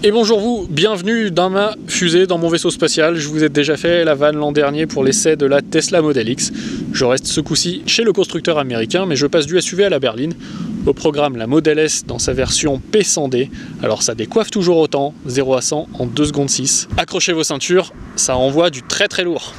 Et bonjour vous, bienvenue dans ma fusée, dans mon vaisseau spatial. Je vous ai déjà fait la vanne l'an dernier pour l'essai de la Tesla Model X. Je reste ce coup-ci chez le constructeur américain, mais je passe du SUV à la berline. Au programme la Model S dans sa version P100D. Alors ça décoiffe toujours autant, 0 à 100 en 2 secondes 6. Accrochez vos ceintures, ça envoie du très très lourd.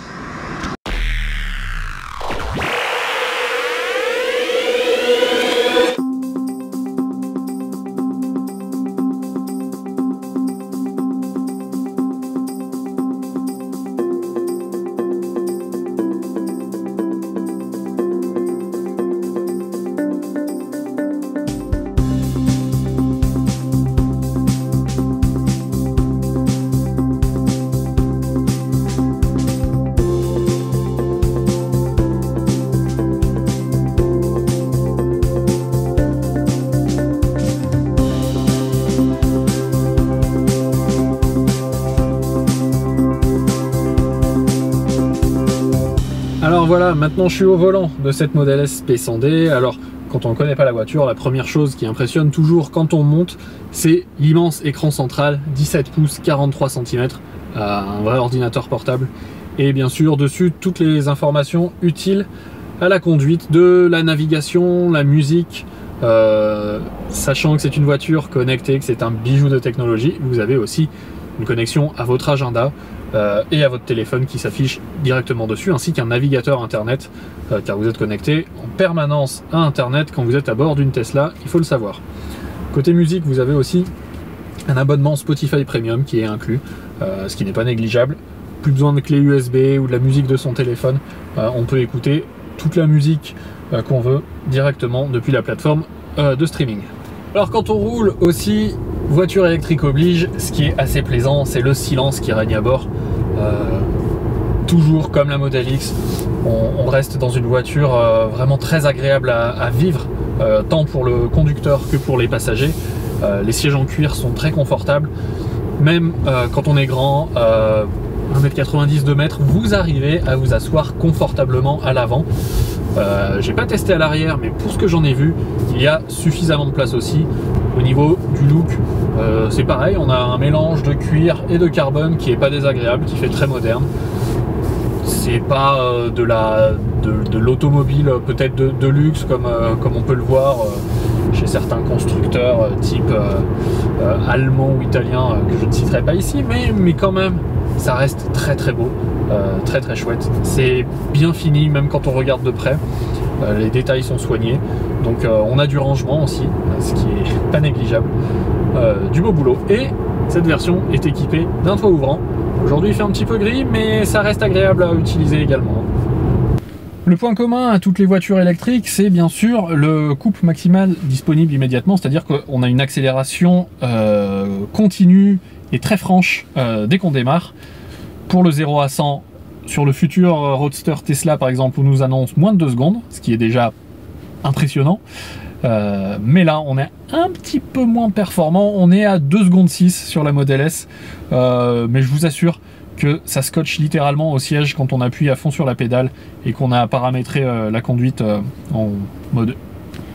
Alors voilà, maintenant je suis au volant de cette Model S P100D. Alors quand on ne connaît pas la voiture, la première chose qui impressionne toujours quand on monte, c'est l'immense écran central, 17 pouces, 43 cm, un vrai ordinateur portable. Et bien sûr dessus toutes les informations utiles à la conduite, de la navigation, la musique. Sachant que c'est une voiture connectée, que c'est un bijou de technologie, vous avez aussi une connexion à votre agenda et à votre téléphone qui s'affiche directement dessus, ainsi qu'un navigateur internet, car vous êtes connecté en permanence à internet quand vous êtes à bord d'une Tesla, il faut le savoir. Côté musique, vous avez aussi un abonnement Spotify Premium qui est inclus, ce qui n'est pas négligeable. Plus besoin de clé USB ou de la musique de son téléphone, on peut écouter toute la musique qu'on veut directement depuis la plateforme de streaming. Alors quand on roule aussi, voiture électrique oblige, ce qui est assez plaisant, c'est le silence qui règne à bord. Toujours comme la Model X, on reste dans une voiture vraiment très agréable à vivre, tant pour le conducteur que pour les passagers. Les sièges en cuir sont très confortables, même quand on est grand, 1m90, 2 m, vous arrivez à vous asseoir confortablement à l'avant. J'ai pas testé à l'arrière, mais pour ce que j'en ai vu, il y a suffisamment de place aussi. Au niveau du look, c'est pareil, on a un mélange de cuir et de carbone qui est pas désagréable, qui fait très moderne. C'est pas de l'automobile peut-être de luxe comme on peut le voir chez certains constructeurs type allemand ou italien que je ne citerai pas ici, mais quand même ça reste très très beau, très très chouette. C'est bien fini même quand on regarde de près, les détails sont soignés, donc on a du rangement aussi, ce qui est pas négligeable, du beau boulot. Et cette version est équipée d'un toit ouvrant. Aujourd'hui il fait un petit peu gris, mais ça reste agréable à utiliser également. Le point commun à toutes les voitures électriques, c'est bien sûr le couple maximal disponible immédiatement, c'est-à-dire qu'on a une accélération continue et très franche dès qu'on démarre. Pour le 0 à 100, sur le futur Roadster Tesla par exemple, on nous annonce moins de 2 secondes, ce qui est déjà impressionnant. Mais là on est un petit peu moins performant, on est à 2 secondes 6 sur la Model S, mais je vous assure que ça scotche littéralement au siège quand on appuie à fond sur la pédale et qu'on a paramétré la conduite en mode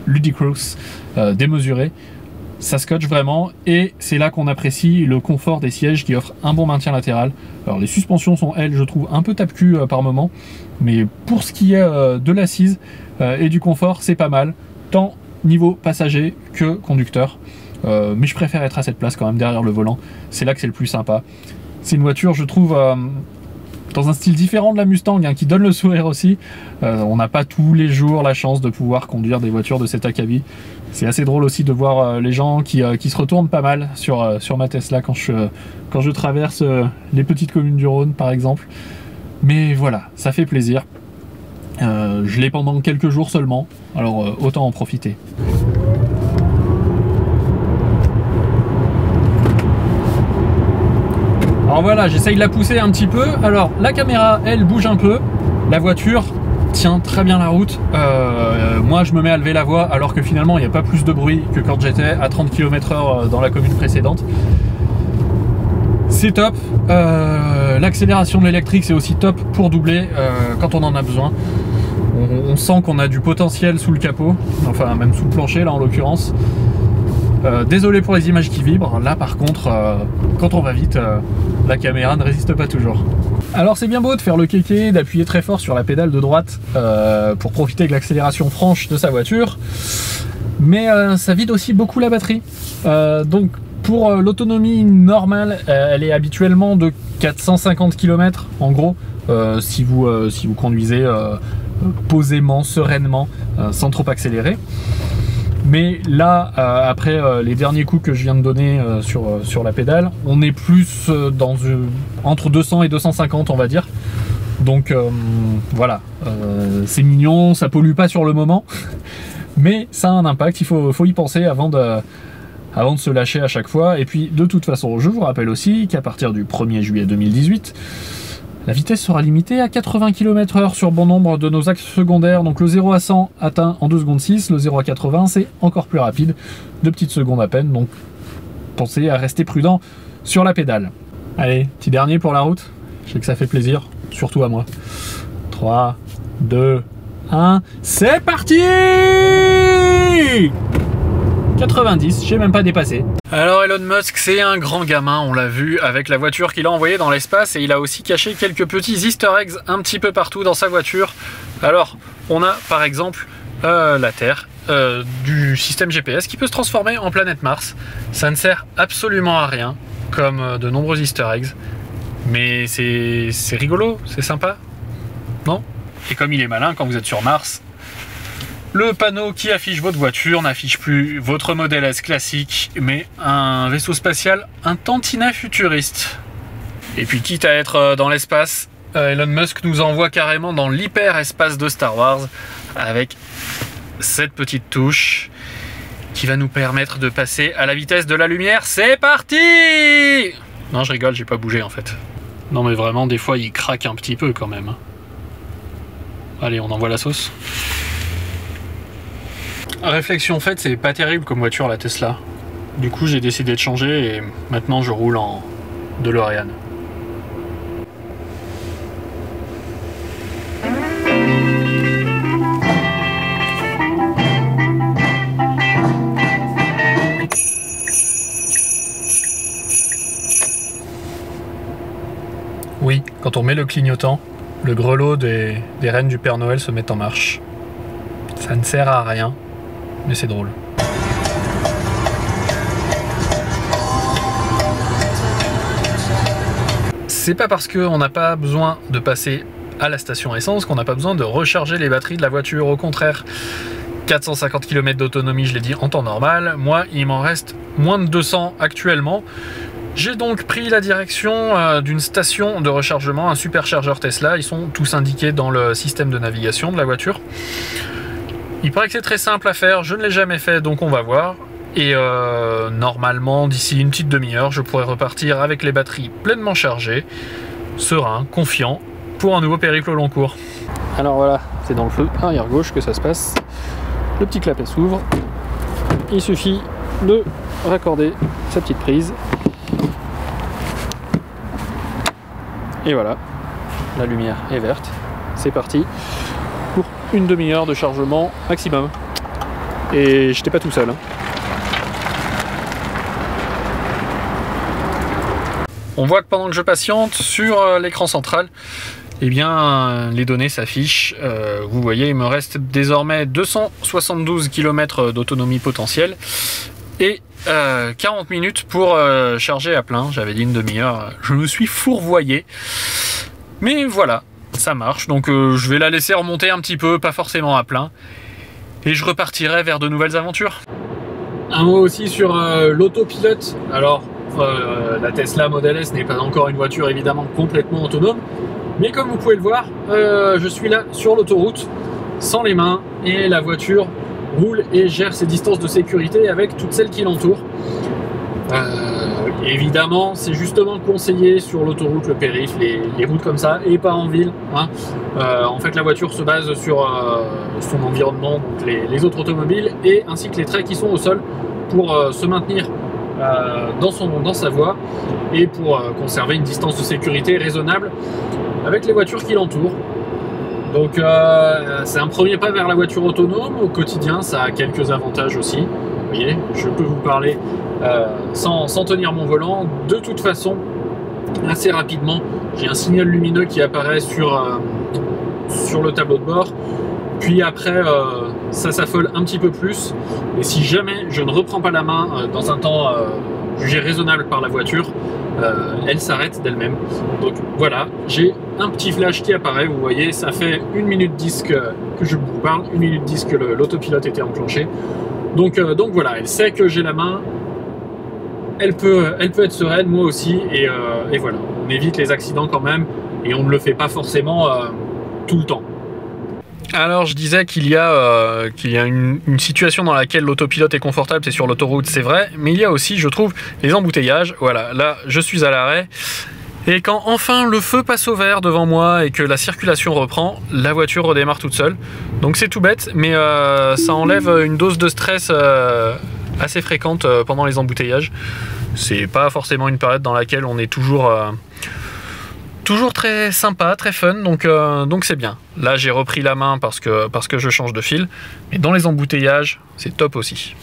ludicrous, démesuré. Ça scotche vraiment, et c'est là qu'on apprécie le confort des sièges qui offrent un bon maintien latéral. Alors les suspensions sont, elles, je trouve un peu tape-cul par moment, mais pour ce qui est de l'assise et du confort, c'est pas mal, tant niveau passager que conducteur. Mais je préfère être à cette place quand même derrière le volant, c'est là que c'est le plus sympa. C'est une voiture, je trouve, dans un style différent de la Mustang, hein, qui donne le sourire aussi. On n'a pas tous les jours la chance de pouvoir conduire des voitures de cet acabit. C'est assez drôle aussi de voir les gens qui se retournent pas mal sur ma Tesla quand je traverse les petites communes du Rhône par exemple. Mais voilà, ça fait plaisir. Je l'ai pendant quelques jours seulement, alors autant en profiter. Alors voilà, j'essaye de la pousser un petit peu. Alors la caméra, elle bouge un peu. La voiture tient très bien la route. Moi, je me mets à lever la voix alors que finalement, il n'y a pas plus de bruit que quand j'étais à 30 km/h dans la commune précédente. C'est top. L'accélération de l'électrique, c'est aussi top pour doubler quand on en a besoin. On sent qu'on a du potentiel sous le capot, enfin même sous le plancher là en l'occurrence. Désolé pour les images qui vibrent, là par contre, quand on va vite, la caméra ne résiste pas toujours. Alors c'est bien beau de faire le kéké, d'appuyer très fort sur la pédale de droite pour profiter de l'accélération franche de sa voiture, mais ça vide aussi beaucoup la batterie. Donc pour l'autonomie normale, elle est habituellement de 450 km en gros, si vous conduisez posément, sereinement, sans trop accélérer. Mais là, après les derniers coups que je viens de donner sur la pédale, on est plus entre 200 et 250 on va dire. Donc voilà, c'est mignon, ça pollue pas sur le moment, mais ça a un impact, il faut y penser avant de se lâcher à chaque fois. Et puis de toute façon, je vous rappelle aussi qu'à partir du 1er juillet 2018, la vitesse sera limitée à 80 km/h sur bon nombre de nos axes secondaires. Donc le 0 à 100 atteint en 2 secondes 6, le 0 à 80 c'est encore plus rapide, 2 petites secondes à peine. Donc pensez à rester prudent sur la pédale. Allez, petit dernier pour la route, je sais que ça fait plaisir, surtout à moi. 3, 2, 1, c'est parti! 90, j'ai même pas dépassé. Alors Elon Musk, c'est un grand gamin, on l'a vu avec la voiture qu'il a envoyée dans l'espace, et il a aussi caché quelques petits easter eggs un petit peu partout dans sa voiture. Alors, on a par exemple la Terre, du système GPS qui peut se transformer en planète Mars. Ça ne sert absolument à rien, comme de nombreux easter eggs, mais c'est rigolo, c'est sympa, non? Et comme il est malin, quand vous êtes sur Mars, le panneau qui affiche votre voiture n'affiche plus votre Model S classique, mais un vaisseau spatial, un tantinet futuriste. Et puis quitte à être dans l'espace, Elon Musk nous envoie carrément dans l'hyper-espace de Star Wars, avec cette petite touche qui va nous permettre de passer à la vitesse de la lumière. C'est parti! Non, je rigole, j'ai pas bougé en fait. Non mais vraiment, des fois il craque un petit peu quand même. Allez, on envoie la sauce. Réflexion faite, c'est pas terrible comme voiture la Tesla. Du coup j'ai décidé de changer et maintenant je roule en DeLorean. Oui, quand on met le clignotant, le grelot des rennes du Père Noël se met en marche. Ça ne sert à rien, mais c'est drôle. C'est pas parce qu'on n'a pas besoin de passer à la station essence qu'on n'a pas besoin de recharger les batteries de la voiture. Au contraire, 450 km d'autonomie, je l'ai dit, en temps normal. Moi, il m'en reste moins de 200 actuellement. J'ai donc pris la direction d'une station de rechargement, un superchargeur Tesla. Ils sont tous indiqués dans le système de navigation de la voiture. Il paraît que c'est très simple à faire, je ne l'ai jamais fait, donc on va voir. Et normalement, d'ici une petite demi-heure, je pourrai repartir avec les batteries pleinement chargées, serein, confiant, pour un nouveau périple au long cours. Alors voilà, c'est dans le feu arrière gauche que ça se passe. Le petit clapet s'ouvre. Il suffit de raccorder sa petite prise. Et voilà, la lumière est verte. C'est parti pour une demi-heure de chargement maximum. Et j'étais pas tout seul. On voit que pendant que je patiente, sur l'écran central, eh bien, les données s'affichent. Vous voyez, il me reste désormais 272 km d'autonomie potentielle et 40 minutes pour charger à plein. J'avais dit une demi-heure, je me suis fourvoyé. Mais voilà, ça marche. Donc je vais la laisser remonter un petit peu, pas forcément à plein. Et je repartirai vers de nouvelles aventures. Un mot aussi sur l'autopilote. Alors, la Tesla Model S n'est pas encore une voiture évidemment complètement autonome. Mais comme vous pouvez le voir, je suis là sur l'autoroute, sans les mains, et la voiture roule et gère ses distances de sécurité avec toutes celles qui l'entourent. Évidemment, c'est justement conseillé sur l'autoroute, le périph', les routes comme ça, et pas en ville. Hein. En fait, la voiture se base sur son environnement, donc les autres automobiles, et ainsi que les traits qui sont au sol pour se maintenir dans sa voie et pour conserver une distance de sécurité raisonnable avec les voitures qui l'entourent. Donc c'est un premier pas vers la voiture autonome. Au quotidien, ça a quelques avantages aussi. voyez, je peux vous parler sans tenir mon volant. De toute façon, assez rapidement, j'ai un signal lumineux qui apparaît sur le tableau de bord. Puis après, ça s'affole un petit peu plus. Et si jamais je ne reprends pas la main dans un temps jugé raisonnable par la voiture, elle s'arrête d'elle-même. Donc voilà, j'ai un petit flash qui apparaît. Vous voyez, ça fait 1 minute 10 que je vous parle, 1 minute 10 que l'autopilote était enclenché. Donc voilà, elle sait que j'ai la main. Elle peut être sereine, moi aussi. Et voilà, on évite les accidents quand même. Et on ne le fait pas forcément tout le temps. Alors je disais qu'il y a une situation dans laquelle l'autopilote est confortable, c'est sur l'autoroute, c'est vrai, mais il y a aussi, je trouve, les embouteillages. Voilà, là je suis à l'arrêt, et quand enfin le feu passe au vert devant moi et que la circulation reprend, la voiture redémarre toute seule. Donc c'est tout bête, mais ça enlève une dose de stress assez fréquente pendant les embouteillages. C'est pas forcément une période dans laquelle on est toujours très sympa, très fun, donc c'est bien. Là j'ai repris la main parce que je change de fil, mais dans les embouteillages, c'est top aussi.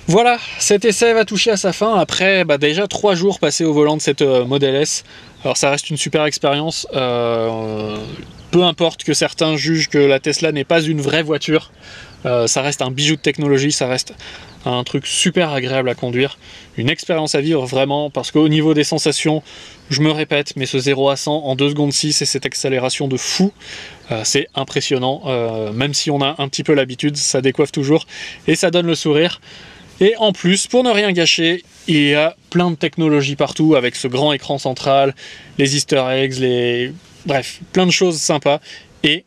Voilà, cet essai va toucher à sa fin après déjà 3 jours passés au volant de cette Model S. Alors ça reste une super expérience, peu importe que certains jugent que la Tesla n'est pas une vraie voiture, ça reste un bijou de technologie, ça reste un truc super agréable à conduire, une expérience à vivre vraiment, parce qu'au niveau des sensations, je me répète, mais ce 0 à 100 en 2 secondes 6 et cette accélération de fou, c'est impressionnant, même si on a un petit peu l'habitude, ça décoiffe toujours et ça donne le sourire. Et en plus, pour ne rien gâcher, il y a plein de technologies partout avec ce grand écran central, les easter eggs, bref, plein de choses sympas. Et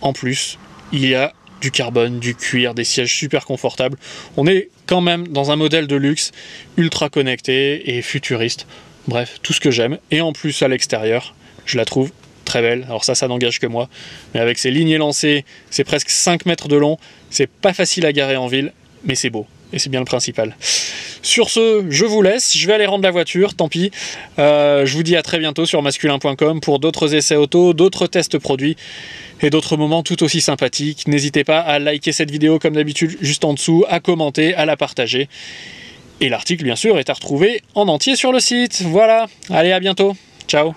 en plus, il y a du carbone, du cuir, des sièges super confortables. On est quand même dans un modèle de luxe ultra connecté et futuriste. Bref, tout ce que j'aime. Et en plus, à l'extérieur, je la trouve très belle. Alors ça n'engage que moi. Mais avec ses lignes élancées, c'est presque 5 mètres de long. C'est pas facile à garer en ville, mais c'est beau. Et c'est bien le principal. Sur ce, je vous laisse. Je vais aller rendre la voiture, tant pis. Je vous dis à très bientôt sur masculin.com pour d'autres essais auto, d'autres tests produits et d'autres moments tout aussi sympathiques. N'hésitez pas à liker cette vidéo comme d'habitude juste en dessous, à commenter, à la partager. Et l'article, bien sûr, est à retrouver en entier sur le site. Voilà, allez, à bientôt. Ciao.